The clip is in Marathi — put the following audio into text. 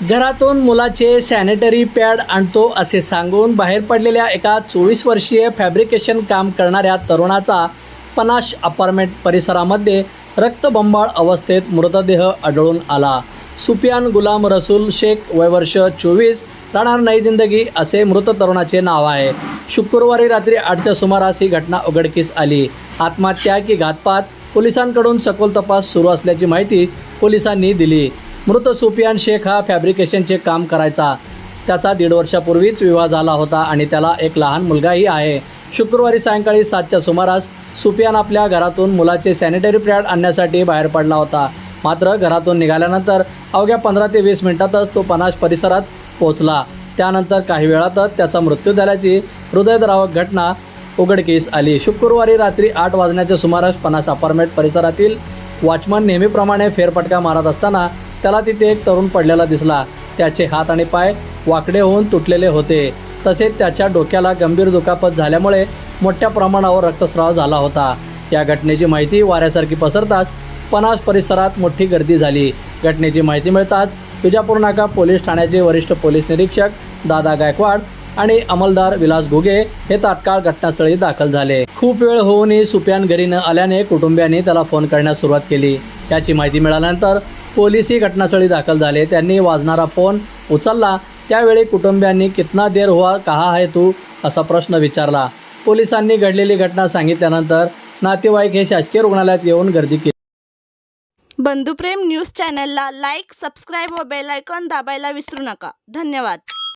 घरातून मुलाचे सॅनिटरी पॅड आणतो असे सांगून बाहेर पडलेल्या एका 24 वर्षीय फॅब्रिकेशन काम करणाऱ्या तरुणाचा पनाश अपार्टमेंट परिसरामध्ये रक्तबंबाळ अवस्थेत मृतदेह आढळून आला. सुफियान गुलाम रसूल शेख वय वर्ष 24 राहणार नई जिंदगी असे मृत तरुणाचे नाव आहे. शुक्रवारी रात्री 8च्या सुमारास ही घटना उघडकीस आली. आत्महत्या की घातपात पोलिसांकडून सखोल तपास सुरू असल्याची माहिती पोलिसांनी दिली. मृत सुफियान शेख हा फॅब्रिकेशनचे काम करायचा. त्याचा 1.5 वर्षापूर्वीच विवाह झाला होता आणि त्याला एक लहान मुलगाही आहे. शुक्रवारी सायंकाळी 7च्या सुमारास सुफियान आपल्या घरातून मुलाचे सॅनिटरी पॅड आणण्यासाठी बाहेर पडला होता. मात्र घरातून निघाल्यानंतर अवघ्या 15 ते 20 मिनिटातच तो पनाश परिसरात पोहोचला. त्यानंतर काही वेळातच त्याचा मृत्यू झाल्याची हृदयद्रावक घटना उघडकीस आली. शुक्रवारी रात्री 8 वाजण्याच्या सुमारास पनाश अपार्टमेंट परिसरातील वॉचमन नेहमीप्रमाणे फेरफटका मारत असताना त्याला तिथे एक तरुण पडलेला दिसला. त्याचे हात आणि पाय वाकडे होऊन तुटलेले होते. तसेच त्याच्या डोक्याला गंभीर दुखापत झाल्यामुळे मोठ्या प्रमाणावर रक्तस्राव झाला होता. या घटनेची माहिती वाऱ्यासारखी पसरताच पनाश परिसरात मोठी गर्दी झाली. घटनेची माहिती मिळताच विजापूर नाका पोलीस ठाण्याचे वरिष्ठ पोलीस निरीक्षक दादा गायकवाड आणि अंमलदार विलास घुगे हे तात्काळ घटनास्थळी दाखल झाले. खूप वेळ होऊनही सुफियान घरी न आल्याने कुटुंबियांनी त्याला फोन करण्यास सुरुवात केली. याची माहिती मिळाल्यानंतर पोलीसही घटनास्थळी दाखल झाले. त्यांनी वाजणारा फोन उचलला. त्यावेळी कुटुंबियांनी कितना देर हुआ कहा है तू असा प्रश्न विचारला. पोलिसांनी घडलेली घटना सांगितल्यानंतर नातेवाईक हे शासकीय रुग्णालयात येऊन गर्दी केली. बंधुप्रेम न्यूज चॅनलला लाईक, सबस्क्राईब व बेल आयकॉन दाबायला विसरू नका. धन्यवाद.